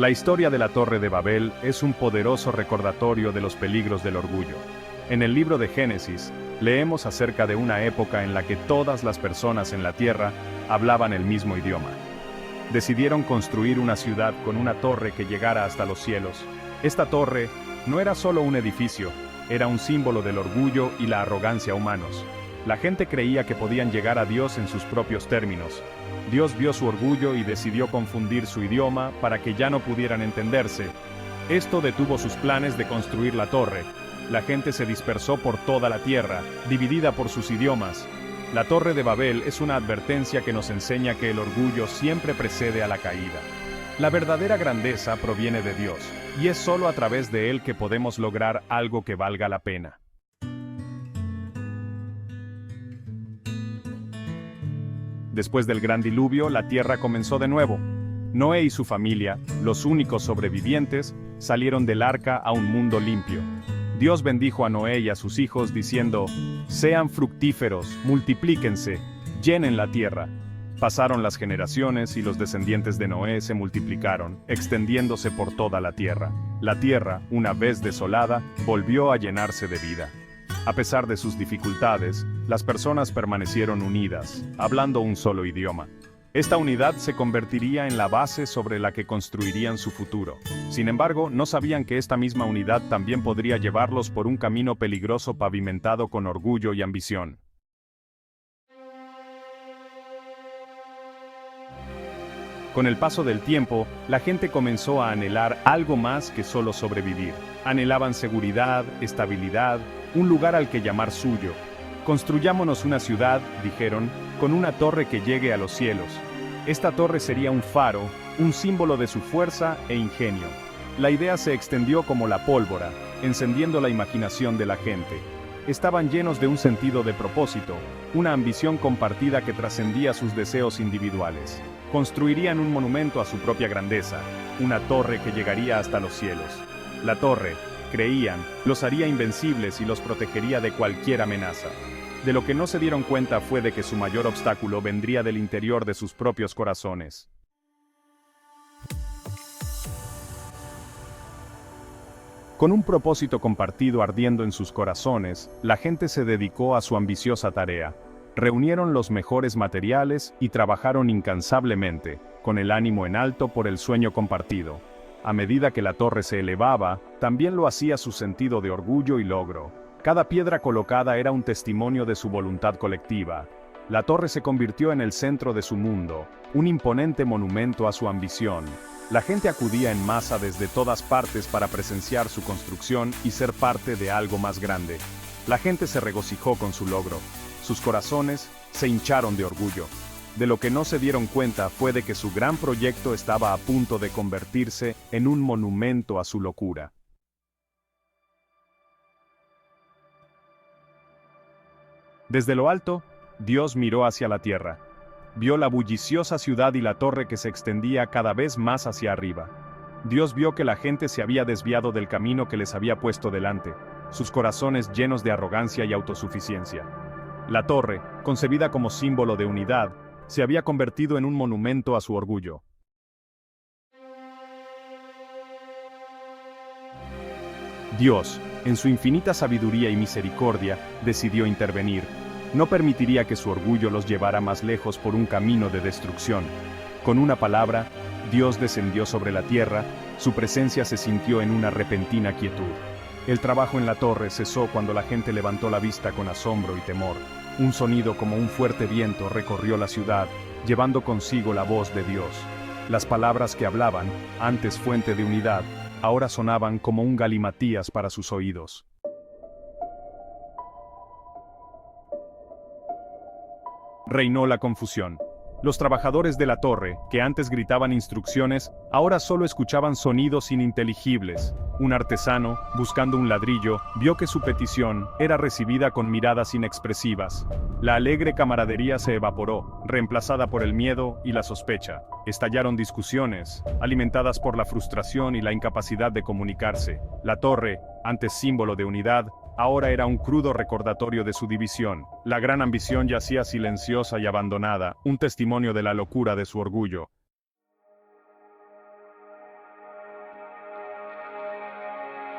La historia de la Torre de Babel es un poderoso recordatorio de los peligros del orgullo. En el libro de Génesis, leemos acerca de una época en la que todas las personas en la tierra hablaban el mismo idioma. Decidieron construir una ciudad con una torre que llegara hasta los cielos. Esta torre no era solo un edificio, era un símbolo del orgullo y la arrogancia humanos. La gente creía que podían llegar a Dios en sus propios términos. Dios vio su orgullo y decidió confundir su idioma para que ya no pudieran entenderse. Esto detuvo sus planes de construir la torre. La gente se dispersó por toda la tierra, dividida por sus idiomas. La Torre de Babel es una advertencia que nos enseña que el orgullo siempre precede a la caída. La verdadera grandeza proviene de Dios, y es solo a través de Él que podemos lograr algo que valga la pena. Después del gran diluvio, la tierra comenzó de nuevo. Noé y su familia, los únicos sobrevivientes, salieron del arca a un mundo limpio. Dios bendijo a Noé y a sus hijos diciendo: «Sean fructíferos, multiplíquense, llenen la tierra». Pasaron las generaciones y los descendientes de Noé se multiplicaron, extendiéndose por toda la tierra. La tierra, una vez desolada, volvió a llenarse de vida. A pesar de sus dificultades, las personas permanecieron unidas, hablando un solo idioma. Esta unidad se convertiría en la base sobre la que construirían su futuro. Sin embargo, no sabían que esta misma unidad también podría llevarlos por un camino peligroso pavimentado con orgullo y ambición. Con el paso del tiempo, la gente comenzó a anhelar algo más que solo sobrevivir. Anhelaban seguridad, estabilidad, un lugar al que llamar suyo. «Construyámonos una ciudad», dijeron, «con una torre que llegue a los cielos». Esta torre sería un faro, un símbolo de su fuerza e ingenio. La idea se extendió como la pólvora, encendiendo la imaginación de la gente. Estaban llenos de un sentido de propósito, una ambición compartida que trascendía sus deseos individuales. Construirían un monumento a su propia grandeza, una torre que llegaría hasta los cielos. La torre, creían, los haría invencibles y los protegería de cualquier amenaza. De lo que no se dieron cuenta fue de que su mayor obstáculo vendría del interior de sus propios corazones. Con un propósito compartido ardiendo en sus corazones, la gente se dedicó a su ambiciosa tarea. Reunieron los mejores materiales y trabajaron incansablemente, con el ánimo en alto por el sueño compartido. A medida que la torre se elevaba, también lo hacía su sentido de orgullo y logro. Cada piedra colocada era un testimonio de su voluntad colectiva. La torre se convirtió en el centro de su mundo, un imponente monumento a su ambición. La gente acudía en masa desde todas partes para presenciar su construcción y ser parte de algo más grande. La gente se regocijó con su logro. Sus corazones se hincharon de orgullo. De lo que no se dieron cuenta fue de que su gran proyecto estaba a punto de convertirse en un monumento a su locura. Desde lo alto, Dios miró hacia la tierra. Vio la bulliciosa ciudad y la torre que se extendía cada vez más hacia arriba. Dios vio que la gente se había desviado del camino que les había puesto delante, sus corazones llenos de arrogancia y autosuficiencia. La torre, concebida como símbolo de unidad, se había convertido en un monumento a su orgullo. Dios, en su infinita sabiduría y misericordia, decidió intervenir. No permitiría que su orgullo los llevara más lejos por un camino de destrucción. Con una palabra, Dios descendió sobre la tierra, su presencia se sintió en una repentina quietud. El trabajo en la torre cesó cuando la gente levantó la vista con asombro y temor. Un sonido como un fuerte viento recorrió la ciudad, llevando consigo la voz de Dios. Las palabras que hablaban, antes fuente de unidad, ahora sonaban como un galimatías para sus oídos. Reinó la confusión. Los trabajadores de la torre, que antes gritaban instrucciones, ahora solo escuchaban sonidos ininteligibles. Un artesano, buscando un ladrillo, vio que su petición era recibida con miradas inexpresivas. La alegre camaradería se evaporó, reemplazada por el miedo y la sospecha. Estallaron discusiones, alimentadas por la frustración y la incapacidad de comunicarse. La torre, antes símbolo de unidad, ahora era un crudo recordatorio de su división. La gran ambición yacía silenciosa y abandonada, un testimonio de la locura de su orgullo.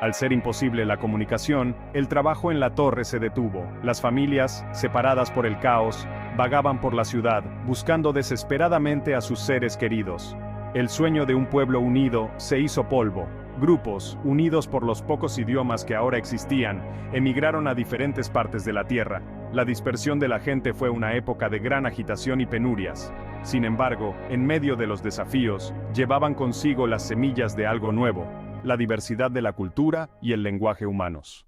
Al ser imposible la comunicación, el trabajo en la torre se detuvo. Las familias, separadas por el caos, vagaban por la ciudad, buscando desesperadamente a sus seres queridos. El sueño de un pueblo unido se hizo polvo. Grupos, unidos por los pocos idiomas que ahora existían, emigraron a diferentes partes de la tierra. La dispersión de la gente fue una época de gran agitación y penurias. Sin embargo, en medio de los desafíos, llevaban consigo las semillas de algo nuevo, la diversidad de la cultura y el lenguaje humanos.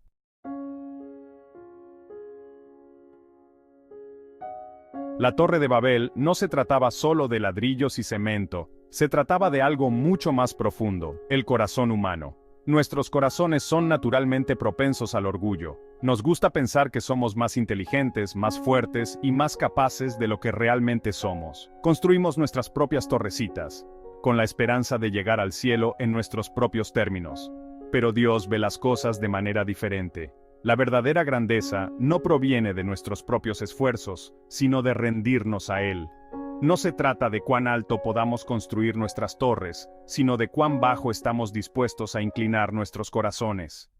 La Torre de Babel no se trataba solo de ladrillos y cemento, se trataba de algo mucho más profundo, el corazón humano. Nuestros corazones son naturalmente propensos al orgullo. Nos gusta pensar que somos más inteligentes, más fuertes y más capaces de lo que realmente somos. Construimos nuestras propias torrecitas, con la esperanza de llegar al cielo en nuestros propios términos. Pero Dios ve las cosas de manera diferente. La verdadera grandeza no proviene de nuestros propios esfuerzos, sino de rendirnos a Él. No se trata de cuán alto podamos construir nuestras torres, sino de cuán bajo estamos dispuestos a inclinar nuestros corazones.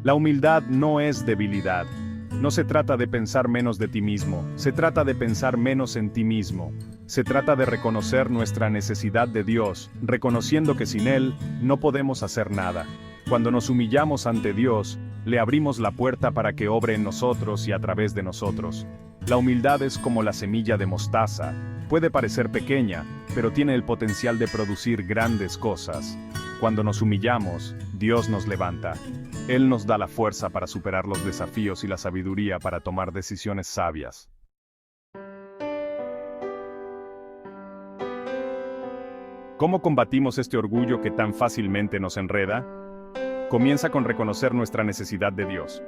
La humildad no es debilidad. No se trata de pensar menos de ti mismo, se trata de pensar menos en ti mismo. Se trata de reconocer nuestra necesidad de Dios, reconociendo que sin Él no podemos hacer nada. Cuando nos humillamos ante Dios, le abrimos la puerta para que obre en nosotros y a través de nosotros. La humildad es como la semilla de mostaza. Puede parecer pequeña, pero tiene el potencial de producir grandes cosas. Cuando nos humillamos, Dios nos levanta. Él nos da la fuerza para superar los desafíos y la sabiduría para tomar decisiones sabias. ¿Cómo combatimos este orgullo que tan fácilmente nos enreda? Comienza con reconocer nuestra necesidad de Dios.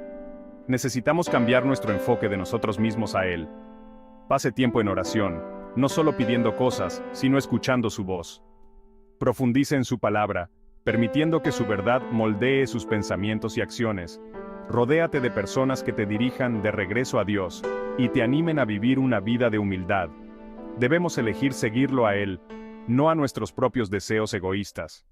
Necesitamos cambiar nuestro enfoque de nosotros mismos a Él. Pase tiempo en oración, no solo pidiendo cosas, sino escuchando su voz. Profundice en su palabra, permitiendo que su verdad moldee sus pensamientos y acciones. Rodéate de personas que te dirijan de regreso a Dios y te animen a vivir una vida de humildad. Debemos elegir seguirlo a Él, no a nuestros propios deseos egoístas.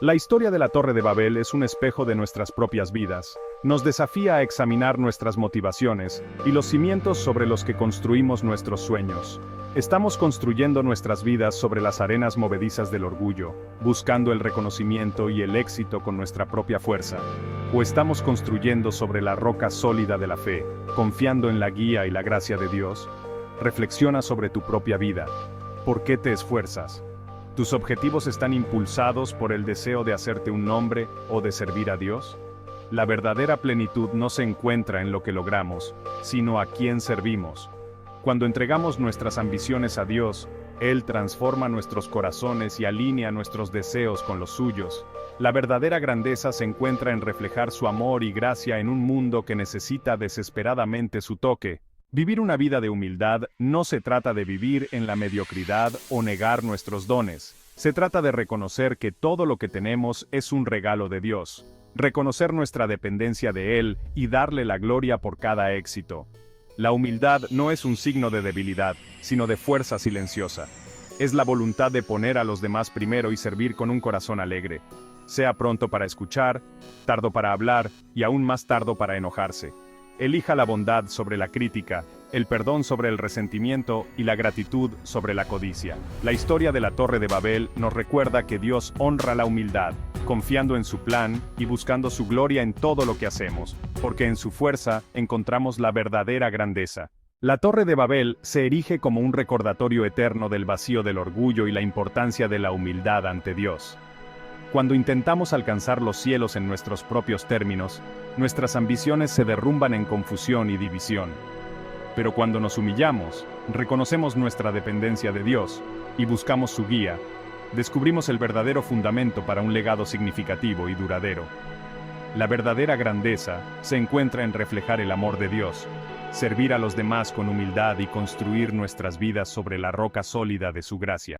La historia de la Torre de Babel es un espejo de nuestras propias vidas. Nos desafía a examinar nuestras motivaciones y los cimientos sobre los que construimos nuestros sueños. Estamos construyendo nuestras vidas sobre las arenas movedizas del orgullo, buscando el reconocimiento y el éxito con nuestra propia fuerza. ¿O estamos construyendo sobre la roca sólida de la fe, confiando en la guía y la gracia de Dios? Reflexiona sobre tu propia vida. ¿Por qué te esfuerzas? ¿Tus objetivos están impulsados por el deseo de hacerte un nombre o de servir a Dios? La verdadera plenitud no se encuentra en lo que logramos, sino a quién servimos. Cuando entregamos nuestras ambiciones a Dios, Él transforma nuestros corazones y alinea nuestros deseos con los suyos. La verdadera grandeza se encuentra en reflejar su amor y gracia en un mundo que necesita desesperadamente su toque. Vivir una vida de humildad no se trata de vivir en la mediocridad o negar nuestros dones. Se trata de reconocer que todo lo que tenemos es un regalo de Dios. Reconocer nuestra dependencia de Él y darle la gloria por cada éxito. La humildad no es un signo de debilidad, sino de fuerza silenciosa. Es la voluntad de poner a los demás primero y servir con un corazón alegre. Sea pronto para escuchar, tardo para hablar y aún más tardo para enojarse. Elija la bondad sobre la crítica, el perdón sobre el resentimiento y la gratitud sobre la codicia. La historia de la Torre de Babel nos recuerda que Dios honra la humildad, confiando en su plan y buscando su gloria en todo lo que hacemos, porque en su fuerza encontramos la verdadera grandeza. La Torre de Babel se erige como un recordatorio eterno del vacío del orgullo y la importancia de la humildad ante Dios. Cuando intentamos alcanzar los cielos en nuestros propios términos, nuestras ambiciones se derrumban en confusión y división. Pero cuando nos humillamos, reconocemos nuestra dependencia de Dios y buscamos su guía, descubrimos el verdadero fundamento para un legado significativo y duradero. La verdadera grandeza se encuentra en reflejar el amor de Dios, servir a los demás con humildad y construir nuestras vidas sobre la roca sólida de su gracia.